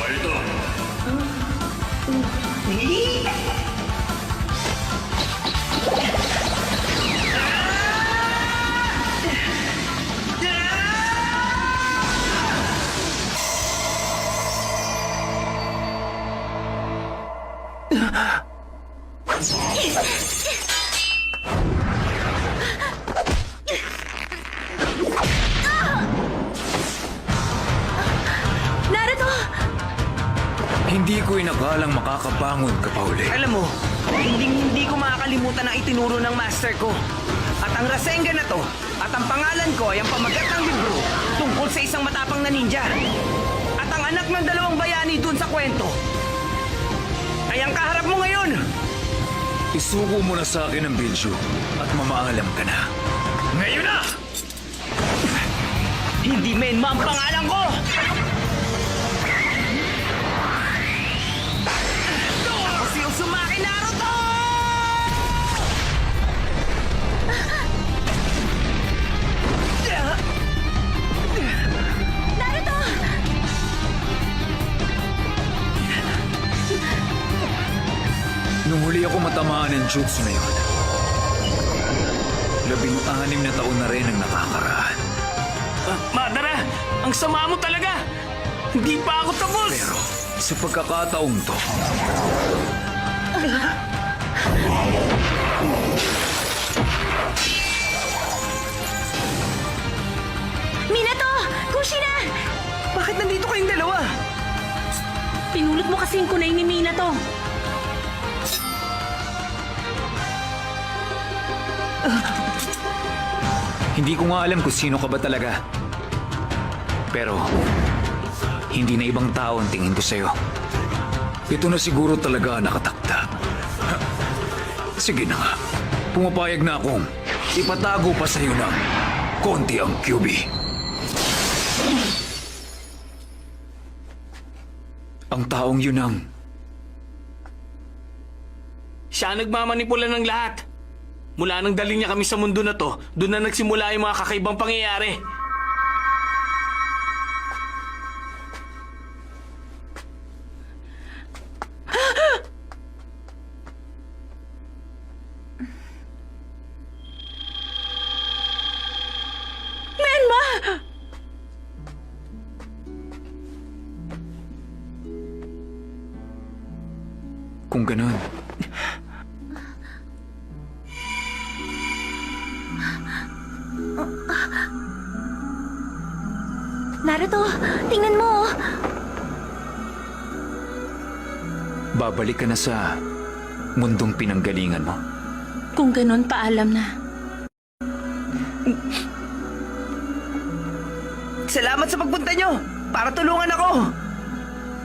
Ito. Naruto! Hindi ko inakalang makakabangon ka pa uli. Alam mo, hindi ko makakalimutan ang itinuro ng master ko. At ang Rasengan na to, at ang pangalan ko ay ang pamagat ng libro tungkol sa isang matapang na ninja. At ang anak ng dalawang bayani dun sa kwento. Ay ang kaharap mo ngayon! Isuko mo na sa akin ang video at mamaalam ka na. Ngayon na! Hindi Menma ang pangalan ko! Ako si Uzumaki Naruto! Naruto! Nung huli ako matamaan ng jutsu na yun, 16 na taon na rin ang nakakaraan. Madara, ang sama mo talaga! Hindi pa ako tapos! Pero sa pagkakataong to, Minato! Kushina! Bakit nandito kayong dalawa? Pinulot mo kasi yung kunay ni Minato. hindi ko nga alam kung sino ka ba talaga. Pero, hindi na ibang tao ang tingin ko sa'yo. Ito na siguro talaga nakatakda. Sige na nga, pumapayag na akong ipatago pa sa'yo ng konti ang QB. Ang taong yun ang Siya ang nagmamanipula ng lahat. Mula nang daling niya kami sa mundo na to, doon na nagsimula yung mga kakaibang pangyayari. Menma! kung ganun. Naruto, tingnan mo. Babalik ka na sa mundong pinanggalingan mo. Kung ganun, paalam na. Salamat sa pagpunta nyo para tulungan ako.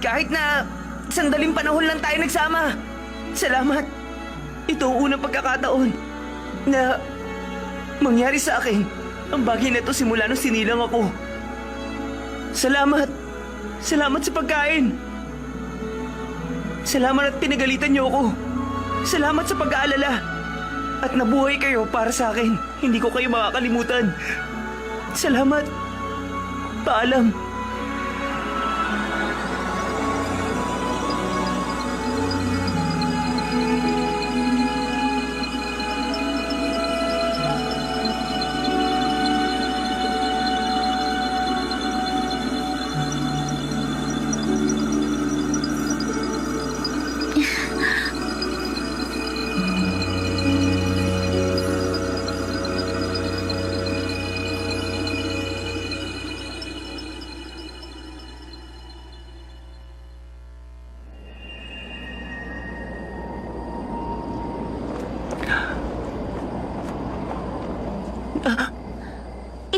Kahit na sandaling panahon lang tayo nagsama. Salamat. Ito ang unang pagkakataon na mangyari sa akin ang bagay na ito simula nung sinilang ako. Salamat. Salamat sa pagkain. Salamat at pinagalitan niyo ako. Salamat sa pag-aalala. At nabuhay kayo para sa akin. Hindi ko kayo makakalimutan. Salamat. Paalam.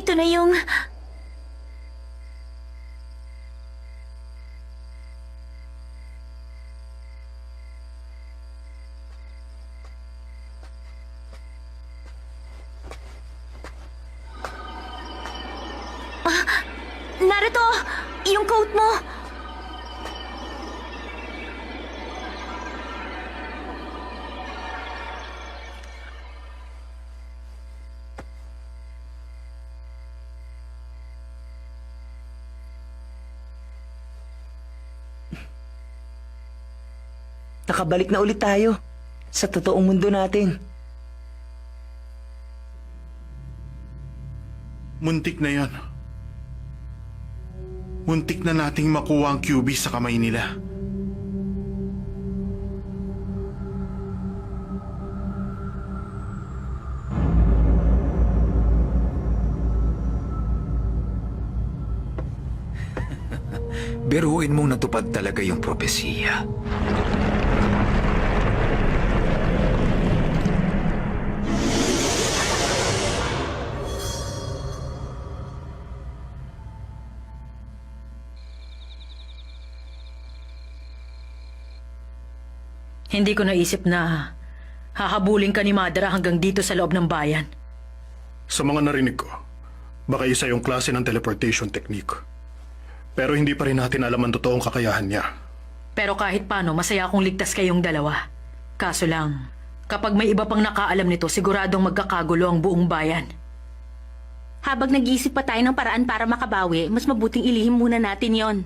Ito na yung... Naruto! Yung coat mo! nakabalik na ulit tayo sa totoong mundo natin. Muntik na yan. Muntik na nating makuha ang QB sa kamay nila. Biruin mong natupad talaga yung propesiya. Hindi ko naisip na hahabulin ka ni Madara hanggang dito sa loob ng bayan. Sa mga narinig ko, baka isa yung klase ng teleportation technique. Pero hindi pa rin natin alam ang totoong kakayahan niya. Pero kahit paano, masaya akong ligtas kayong dalawa. Kaso lang, kapag may iba pang nakaalam nito, siguradong magkakagulo ang buong bayan. Habang nag-iisip pa tayo ng paraan para makabawi, mas mabuting ilihim muna natin yon.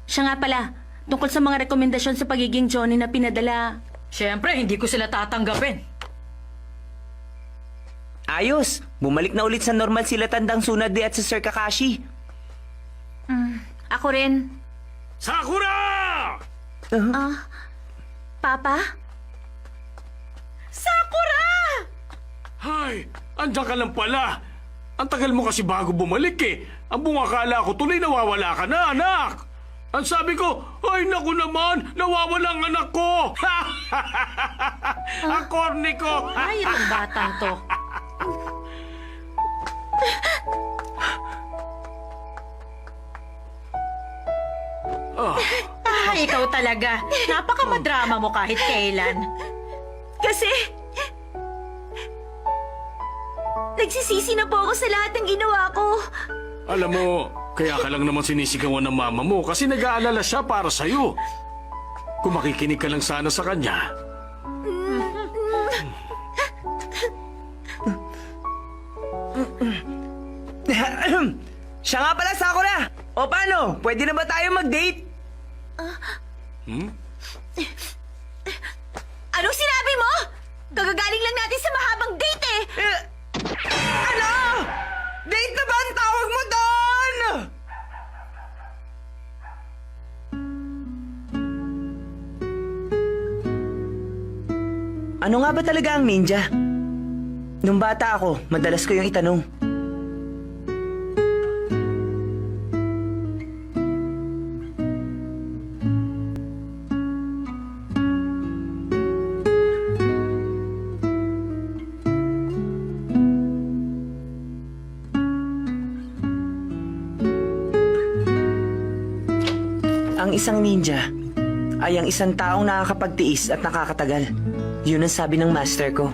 Siya nga pala, tungkol sa mga rekomendasyon sa pagiging Johnny na pinadala. Siyempre, hindi ko sila tatanggapin. Ayos! Bumalik na ulit sa normal sila Tandang Tsunade at si Sir Kakashi. Ako rin. Sakura! Papa? Sakura! Hay, andiyan ka lang pala. Ang tagal mo kasi bago bumalik eh. Ang bungakala ko tuloy nawawala ka na, anak. Ang sabi ko, ay naku naman, nawawala ang anak ko. Ang corny ko. Ay, itong batang to. Ikaw talaga. Napakamadrama mo kahit kailan. Kasi... nagsisisi na po ako sa lahat ng ginawa ko. Alam mo, kaya ka lang naman sinisigawan ng mama mo kasi nag-aalala siya para sa'yo. Kung makikinig ka lang sana sa kanya. Siya nga pala, Sakura! O paano? Pwede na ba tayo mag-date? Anong sinabi mo? Kagagaling lang natin sa mahabang date eh! Ano? Date na ba ang tawag mo doon? Ano nga ba talaga ang ninja? Nung bata ako, madalas ko yung itanong. Ang isang ninja ay ang isang taong nakakapagtiis at nakakatagal. Yun ang sabi ng master ko.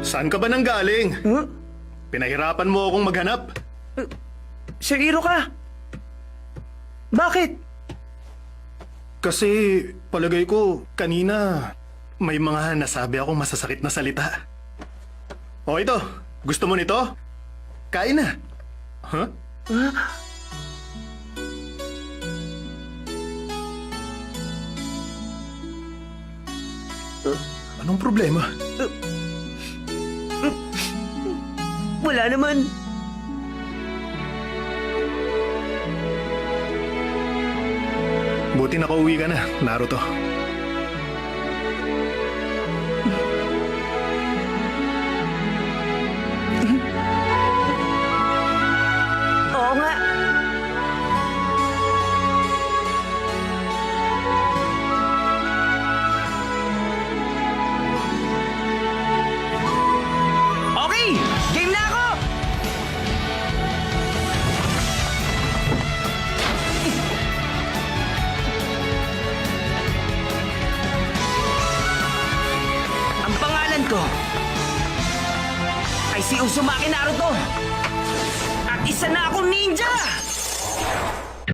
Saan ka ba nanggaling? Huh? Pinahirapan mo akong maghanap. Seryoso ka? Bakit? Kasi palagay ko kanina may mga nasabi akong masasakit na salita. O ito, gusto mo nito? Kain na. Huh? Anong problema? Wala naman. Buti nakauwi ka na, Naruto. Oo nga. Okay! Game na ako! Ang pangalan ko ay si Uzumaki Naruto. At isa na akong ninja!